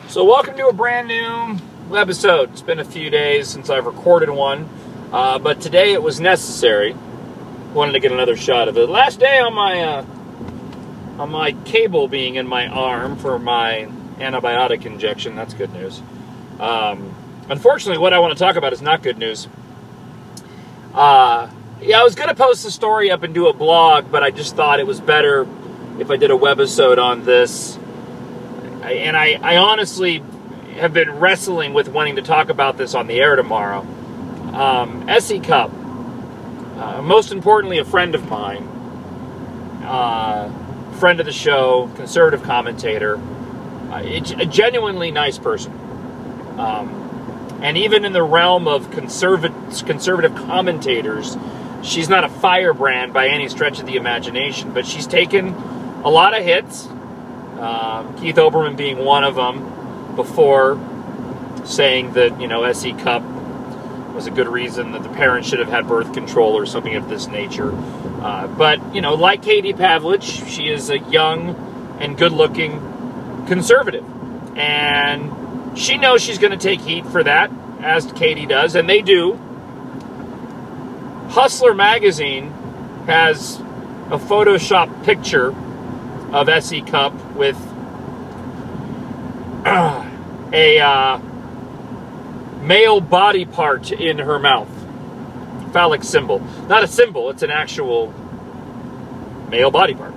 So welcome to a brand new webisode. It's been a few days since I've recorded one, but today it was necessary. Wanted to get another shot of it. Last day on my cable being in my arm for my antibiotic injection. That's good news. Unfortunately, what I want to talk about is not good news. Yeah, I was going to post the story up and do a blog, but I just thought it was better if I did a webisode on this. And I honestly have been wrestling with wanting to talk about this on the air tomorrow. SE Cupp, most importantly, a friend of mine, friend of the show, conservative commentator, a genuinely nice person. And even in the realm of conservative commentators, she's not a firebrand by any stretch of the imagination, but she's taken a lot of hits. Keith Olbermann being one of them, before saying that, SE Cupp was a good reason that the parents should have had birth control or something of this nature. But, like Katie Pavlich, she is a young and good-looking conservative. And she knows she's going to take heat for that, as Katie does, and they do. Hustler magazine has a Photoshop picture of SE Cupp with a male body part in her mouth. Phallic symbol. Not a symbol, it's an actual male body part.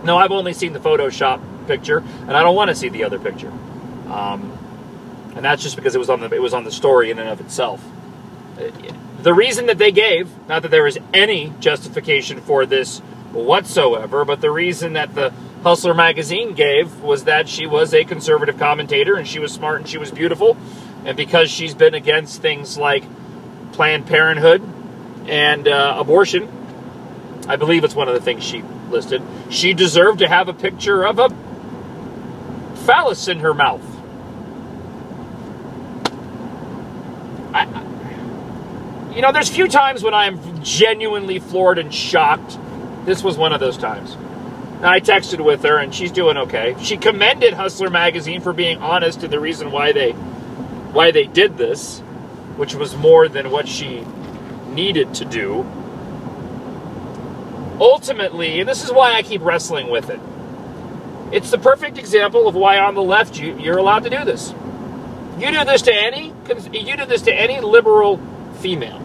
No, I've only seen the Photoshop picture, and I don't want to see the other picture. And that's just because it was on the story in and of itself. The reason that they gave, not that there is any justification for this whatsoever, but the reason that the Hustler magazine gave was that she was a conservative commentator, and she was smart and she was beautiful, and because she's been against things like Planned Parenthood and abortion, I believe it's one of the things she listed, she deserved to have a picture of a phallus in her mouth. There's few times when I am genuinely floored and shocked. This was one of those times. And I texted with her, and she's doing okay. She commended Hustler magazine for being honest in the reason why they did this, which was more than what she needed to do. Ultimately, and this is why I keep wrestling with it, it's the perfect example of why on the left you're allowed to do this. You do this to any liberal female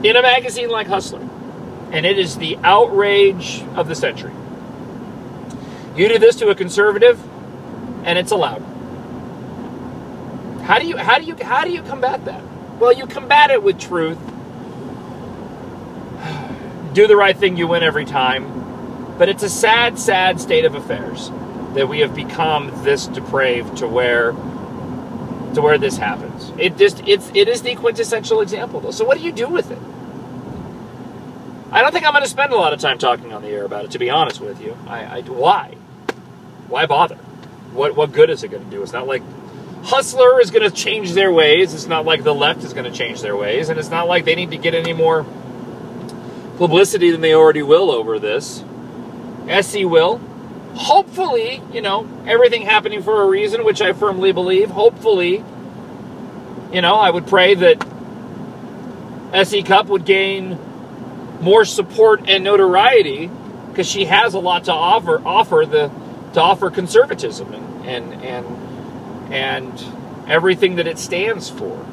in a magazine like Hustler, and it is the outrage of the century. You do this to a conservative, and it's allowed. How do you combat that? Well, you combat it with truth. Do the right thing, you win every time. But it's a sad, sad state of affairs that we have become this depraved to where this happens. It is the quintessential example, though. So what do you do with it? I don't think I'm going to spend a lot of time talking on the air about it, to be honest with you. Why? Why bother? What good is it going to do? It's not like Hustler is going to change their ways. It's not like the left is going to change their ways. And it's not like they need to get any more publicity than they already will over this. SE will. Hopefully, everything happening for a reason, which I firmly believe. Hopefully, I would pray that SE Cupp would gain more support and notoriety, because she has a lot to offer conservatism and everything that it stands for.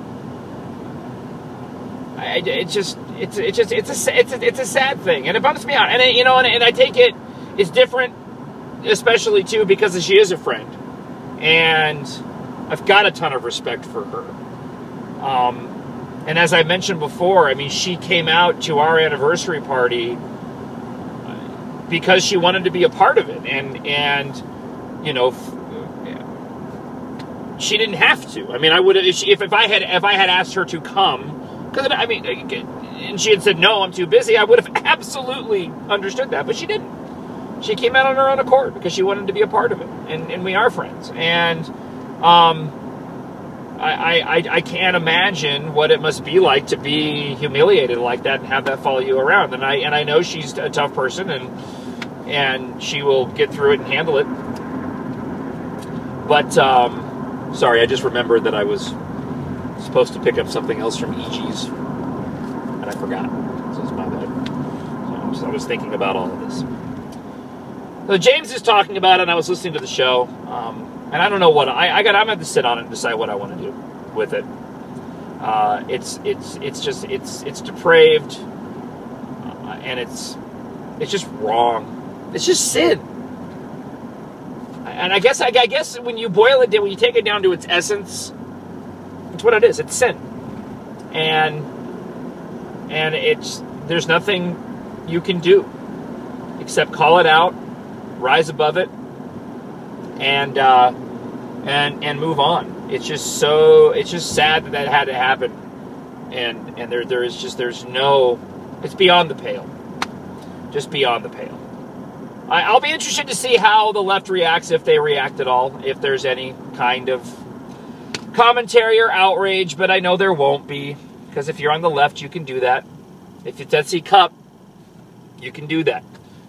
It's a sad thing, and it bums me out. And and I take it, it's different, especially too because she is a friend, and I've got a ton of respect for her. And as I mentioned before, she came out to our anniversary party because she wanted to be a part of it, and she didn't have to. I would have if I had asked her to come, because and she had said no, I'm too busy, I would have absolutely understood that, but she didn't. She came out on her own accord because she wanted to be a part of it, and we are friends, and I can't imagine what it must be like to be humiliated like that and have that follow you around. And I know she's a tough person, and she will get through it and handle it. But, sorry, I just remembered that I was supposed to pick up something else from E.G.'s, and I forgot. So it's my bad. So I was thinking about all of this. So James is talking about it, and I was listening to the show, and I don't know what I'm going to have to sit on it and decide what I want to do with it. It's depraved, and it's just wrong. It's just sin. And I guess when you boil it down, when you take it down to its essence, it's what it is. It's sin. And there's nothing you can do except call it out, rise above it, and move on. It's just sad that had to happen. And it's beyond the pale. Just beyond the pale. I'll be interested to see how the left reacts, if they react at all, if there's any kind of commentary or outrage, but I know there won't be, because if you're on the left, you can do that. If it's SE Cupp, you can do that.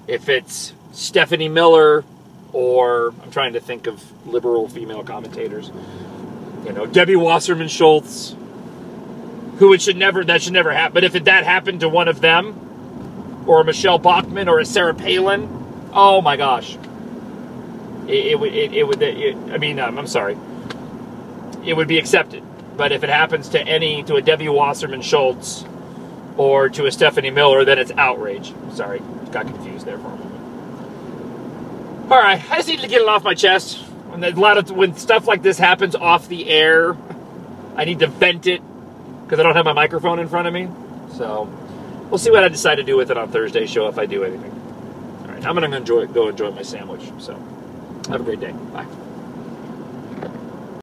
If it's Stephanie Miller, or I'm trying to think of liberal female commentators, Debbie Wasserman Schultz, that should never happen. But if that happened to one of them, or a Michelle Bachmann, or a Sarah Palin, oh my gosh. I'm sorry. It would be accepted. But if it happens to a Debbie Wasserman Schultz or to a Stephanie Miller, then it's outrage. Sorry, got confused there for a moment. All right, I just need to get it off my chest. When stuff like this happens off the air, I need to vent it because I don't have my microphone in front of me. So we'll see what I decide to do with it on Thursday's show if I do anything. I'm going to go enjoy my sandwich. So have a great day. Bye.